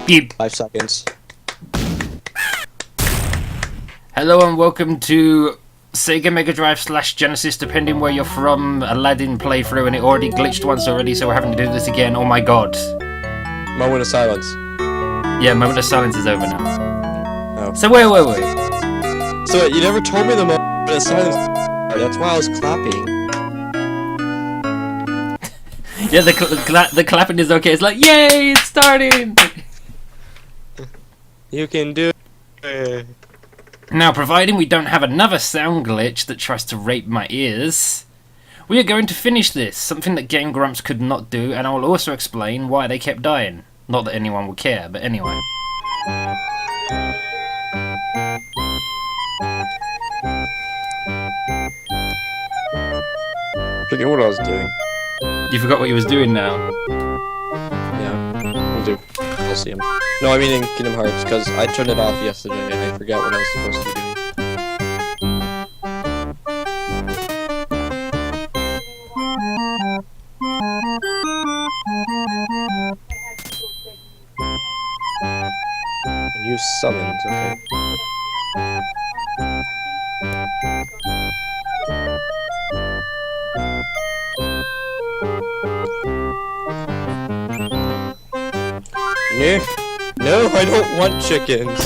Beep. 5 seconds. Hello and welcome to Sega Megadrive / Genesis, depending where you're from, Aladdin playthrough, and it already glitched once already, so we're having to do this again. Oh my god. Moment of silence. Yeah, moment of silence is over now. Oh. So wait. So wait, you never told me the moment of silence. That's why I was clapping. Yeah, the clapping is okay. It's like, yay, it's starting! You can do it. Now, providing we don't have another sound glitch that tries to rape my ears, we are going to finish this, something that Game Grumps could not do, and I will also explain why they kept dying. Not that anyone would care, but anyway. Forget what I was doing. You forgot what you was doing now. Yeah, we'll do. We'll see him. No, I mean in Kingdom Hearts, because I turned it off yesterday and I forgot what I was supposed to be doing. And use summons, okay. No, I don't want chickens.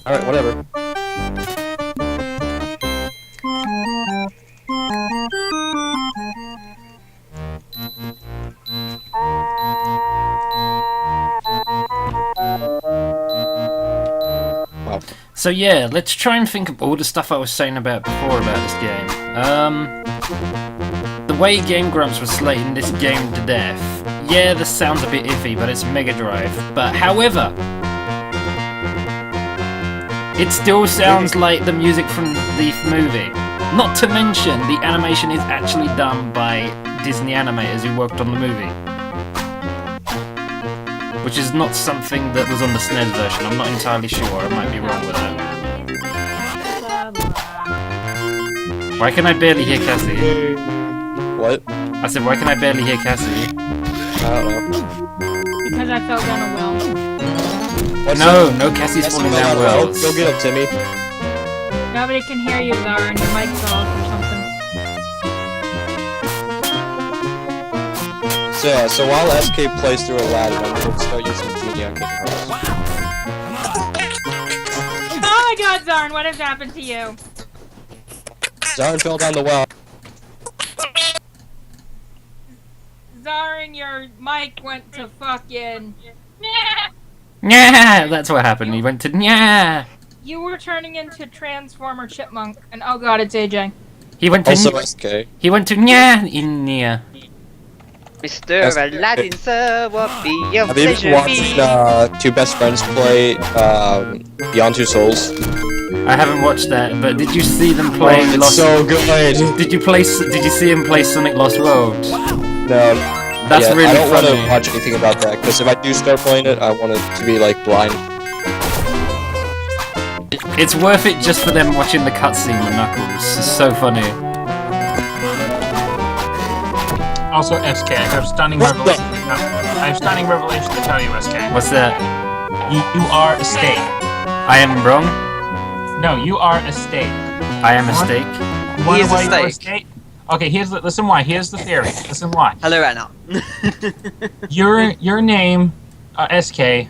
Alright, whatever. Wow. So yeah, let's try and think of all the stuff I was saying about before about this game. The way Game Grumps was slating this game to death. Yeah, this sounds a bit iffy, but it's Megadrive. But however, it still sounds like the music from the movie. Not to mention, the animation is actually done by Disney animators who worked on the movie. Which is not something that was on the SNES version. I'm not entirely sure. I might be wrong with that. Why can I barely hear Cassie? What? I said, why can I barely hear Cassie? I don't know. Because I fell down a well. What's No, up? no, Cassie's Cassie falling fell down down a well. wells. Go get him, Timmy. Nobody can hear you, Zara, and your mic's off or something. So yeah, so while SK plays through Aladdin, I'm going to start using Genie on Kingdom Hearts. Oh my god, Zarn, what has happened to you? Zarn fell down the well. Zarn, your mic went to fucking... Yeah, that's what happened. He went to yeah. You were turning into Transformer Chipmunk, and oh god, it's AJ. He went to Also SK. He went to yeah in yeah. Mr. Aladdin, sir, what be your Have you pleasure watched be? two best friends play Beyond Two Souls? I haven't watched that, but did you see them play It's Lost? so good. Did you see him play Sonic Lost World? No, That's yeah, really I don't want funny. to watch anything about that because if I do start playing it, I want it to be like blind. It's worth it just for them watching the cutscene with Knuckles. It's so funny. Also, SK, I have stunning revelation. I have stunning revelation to tell you, SK. What's that? You are a steak. I am wrong. No, you are a steak. I am a steak. You wanna He is a know why you are a steak. steak? Okay, listen why. Here's the theory. Listen why. Hello, Anna. Your name, SK,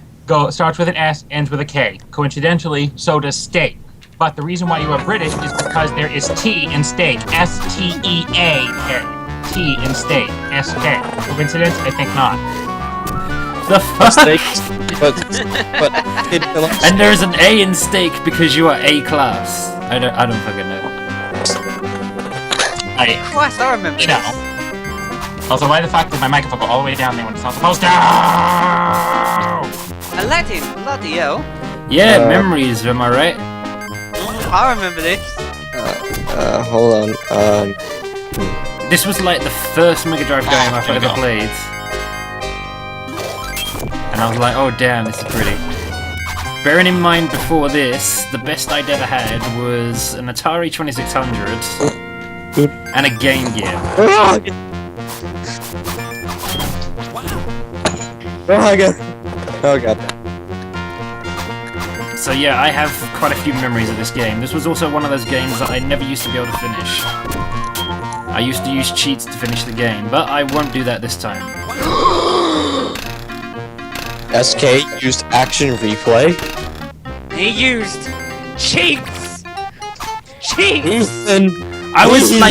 starts with an S, ends with a K. Coincidentally, so does steak. But the reason why you are British is because there is T in steak. S-T-E-A-K. T in steak. S-K. Coincidence? I think not. The fuck? Steak, but it, And there's an A in steak because you are A class. I don't fucking know. Christ, I remember You know. this. Also, why the fuck did my microphone go all the way down there when it's not supposed to? Aladdin, bloody hell. Yeah, memories. Am I right? I remember this. hold on, This was like the first Mega Drive game I've ever played. And I was like, oh damn, this is pretty. Bearing in mind before this, the best I'd ever had was an Atari 2600 and a Game Gear. Oh my god. Oh god. So yeah, I have quite a few memories of this game. This was also one of those games that I never used to be able to finish. I used to use cheats to finish the game, but I won't do that this time. SK used action replay. He used cheats. Cheats. Ethan. I was Ethan.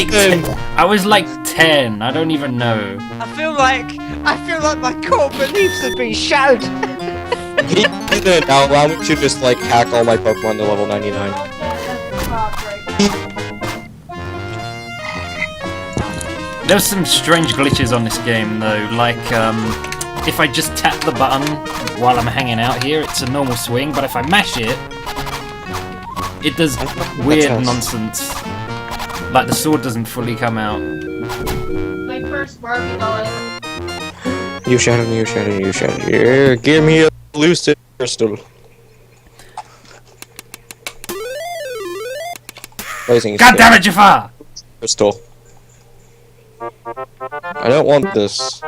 like 10. I don't even know. I feel like my core beliefs have been shattered. Ethan, now allow me to just like hack all my Pokemon to level 99. There's some strange glitches on this game though, like if I just tap the button while I'm hanging out here, it's a normal swing, but if I mash it, it does weird nonsense. Like the sword doesn't fully come out. My first Barbie doll. You shadow, you shadow, you shadow. Here, give me a lucid crystal. God damn it, Jafar! Crystal. I don't want this.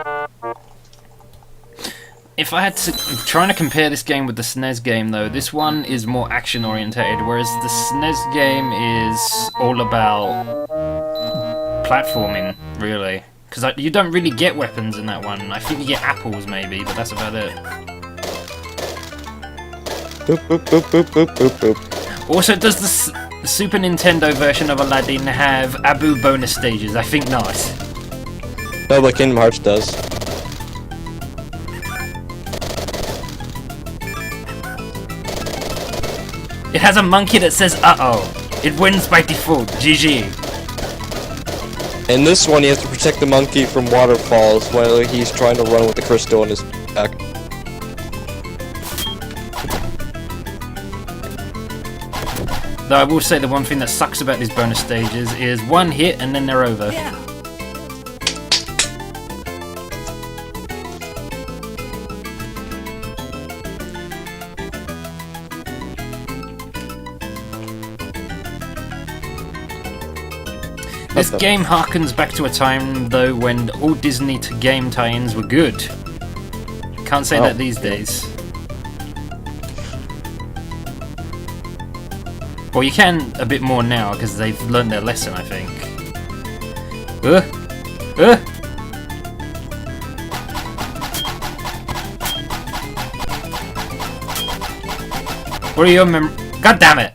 If I had to... I'm trying to compare this game with the SNES game though, this one is more action orientated, whereas the SNES game is all about platforming, really. Because you don't really get weapons in that one. I think you get apples maybe, but that's about it. Boop, boop, boop, boop, boop, boop, boop. Also, does the Super Nintendo version of Aladdin have Abu bonus stages? I think not. No, but Kingdom Hearts does. It has a monkey that says uh-oh. It wins by default. GG. In this one, he has to protect the monkey from waterfalls while he's trying to run with the crystal in his back. Though I will say the one thing that sucks about these bonus stages is one hit and then they're over. This game harkens back to a time, though, when all Disney game tie-ins were good. Can't say that these days. Well, you can a bit more now, because they've learned their lesson, I think. What are your God damn it!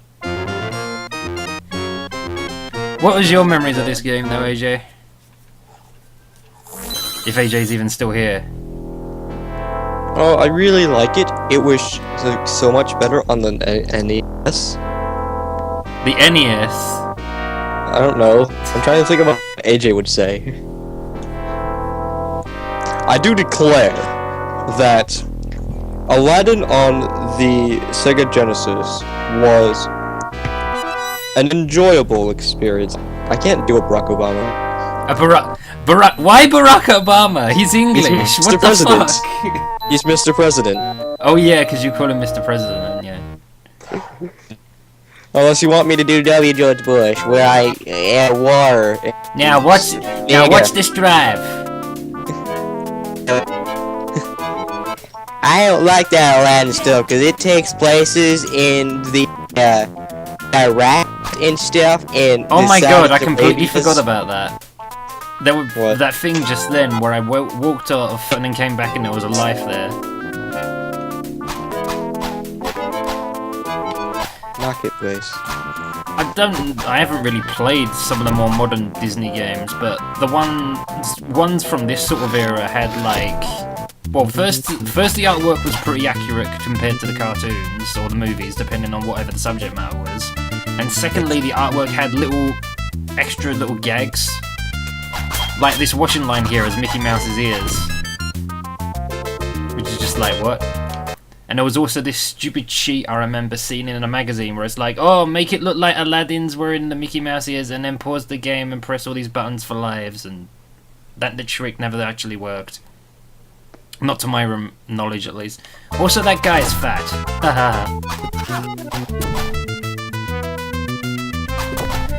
What was your memories of this game, though, AJ? If AJ's even still here. Oh, I really like it. It was like, so much better on the NES. The NES? I don't know. I'm trying to think of what AJ would say. I do declare that Aladdin on the Sega Genesis was an enjoyable experience. I can't do a Barack Obama. Why Barack Obama? He's English. He's Mr. What President. the fuck? He's Mr. President. Oh yeah, because you call him Mr. President, yeah. Unless you want me to do W. George Bush, where I war. Now watch this drive. I don't like that Aladdin stuff because it takes places in the Iraq and stuff. And oh my god, I completely forgot about that. There was that thing just then where I walked off and then came back and there was a life there. Marketplace. I haven't really played some of the more modern Disney games, but the ones from this sort of era had like, well, first the artwork was pretty accurate compared to the cartoons or the movies, depending on whatever the subject matter was. And secondly, the artwork had extra little gags. Like this washing line here is Mickey Mouse's ears. Which is just like, what? And there was also this stupid cheat I remember seeing in a magazine where it's like, oh, make it look like Aladdin's wearing the Mickey Mouse ears and then pause the game and press all these buttons for lives, and the trick never actually worked. Not to my knowledge, at least. Also, that guy is fat. Haha.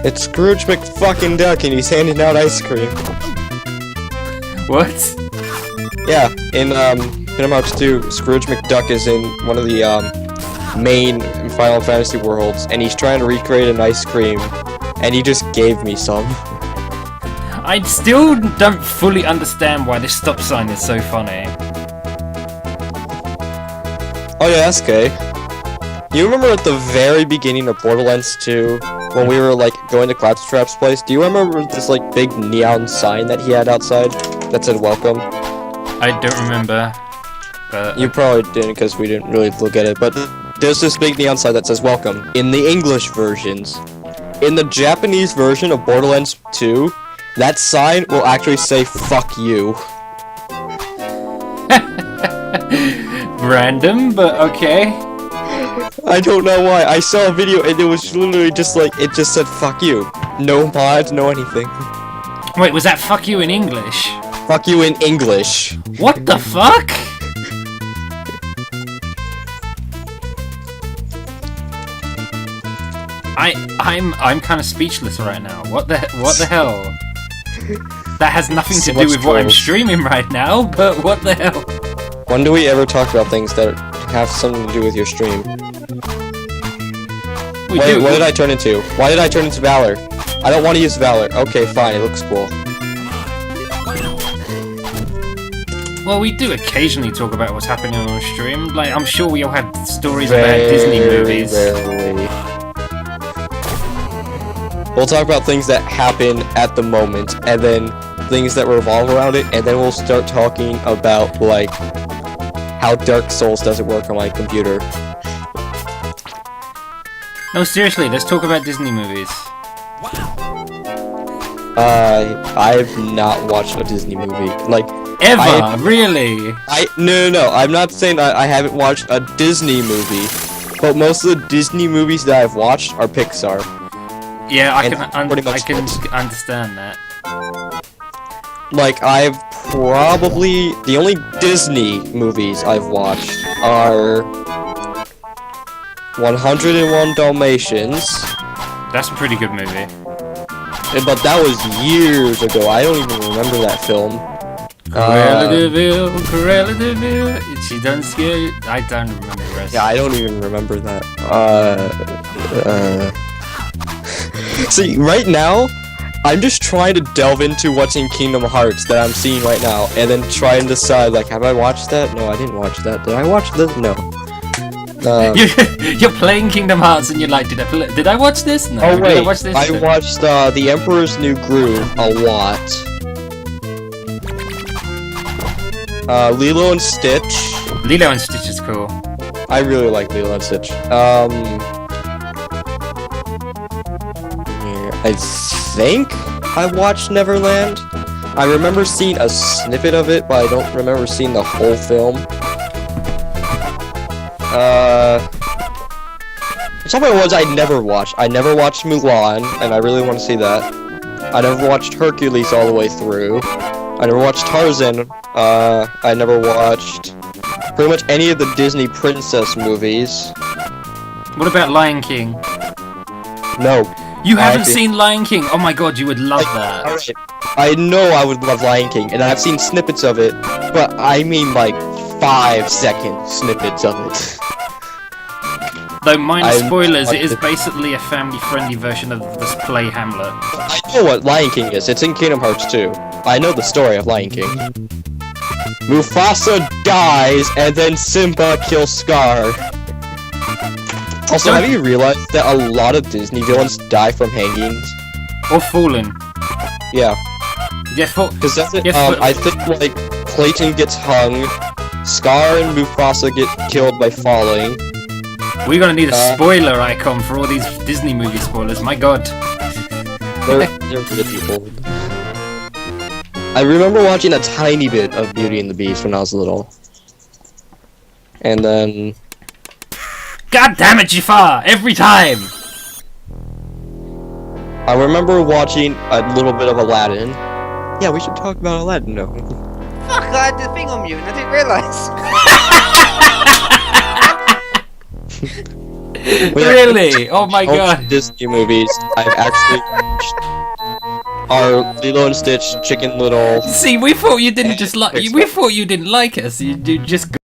It's Scrooge McFucking Duck and he's handing out ice cream. What? Yeah, in Kingdom Hearts 2, Scrooge McDuck is in one of the main Final Fantasy worlds, and he's trying to recreate an ice cream, and he just gave me some. I still don't fully understand why this stop sign is so funny. Oh yeah, SK. You remember at the very beginning of Borderlands 2, when we were like going to Claptrap's place, do you remember this like big neon sign that he had outside that said welcome? I don't remember. But You probably didn't because we didn't really look at it, but there's this big neon sign that says welcome in the English versions. In the Japanese version of Borderlands 2, that sign will actually say fuck you. random, but okay. I don't know why. I saw a video and it was literally just like, it just said fuck you. No mods, no anything. Wait, was that fuck you in English? Fuck you in English. What the fuck? I'm kind of speechless right now. What the hell? That has nothing So to do much with what I'm trolls. streaming right now, but what the hell? When do we ever talk about things that have something to do with your stream? We Wait, do. what did I turn into? Why did I turn into Valor? I don't want to use Valor. Okay, fine, it looks cool. Well, we do occasionally talk about what's happening on stream. Like, I'm sure we all have stories about Disney movies. Rarely. We'll talk about things that happen at the moment, and then things that revolve around it, and then we'll start talking about, like, how Dark Souls doesn't work on my computer. No, seriously, let's talk about Disney movies. I've not watched a Disney movie. Like, Ever? Really? No, I'm not saying that I haven't watched a Disney movie, but most of the Disney movies that I've watched are Pixar. Yeah, I And can pretty much I can this. understand that. Like, I've probably... The only Disney movies I've watched are... 101 Dalmatians, That's a pretty good movie. but that was years ago. I don't even remember that film. Cruella de Vil, Cruella de Vil. She done scare. I don't remember the rest. Yeah, I don't even remember that. See, right now, I'm just trying to delve into what's in Kingdom Hearts that I'm seeing right now, and then try and decide, like, have I watched that? No, I didn't watch that. Did I watch this? No. You're playing Kingdom Hearts and you're like, did I watch this? No. Oh Did wait, I watch this? I watched The Emperor's New Groove a lot. Lilo and Stitch. Lilo and Stitch is cool. I really like Lilo and Stitch. I think I watched Neverland. I remember seeing a snippet of it, but I don't remember seeing the whole film. Some of the ones I never watched. I never watched Mulan, and I really want to see that. I never watched Hercules all the way through. I never watched Tarzan. I never watched pretty much any of the Disney princess movies. What about Lion King? No. You haven't actually- seen Lion King? Oh my god, you would love that. Alright. I know I would love Lion King, and I've seen snippets of it, but I mean like 5-second snippets of it. Though, minor I'm- spoilers, it is basically a family-friendly version of this play Hamlet. I know what Lion King is. It's in Kingdom Hearts 2. I know the story of Lion King. Mufasa dies, and then Simba kills Scar. Also, have you realized that a lot of Disney villains die from hangings? Or Fallen. Yeah, Yeah, because that's it. Yes, but- I think, like, Clayton gets hung, Scar and Mufasa get killed by falling. we're gonna need a spoiler icon for all these Disney movie spoilers, my god. They're really old. I remember watching a tiny bit of Beauty and the Beast when I was little. And then... God damn it, Jafar! Every time! I remember watching a little bit of Aladdin. Yeah, we should talk about Aladdin now. Fuck, I had the thing on mute and I didn't realise. Yeah, Really? Oh my all god. Disney movies I've actually watched. our Lilo and Stitch Chicken Little. See, we thought you didn't just like. We thought you didn't like us. You just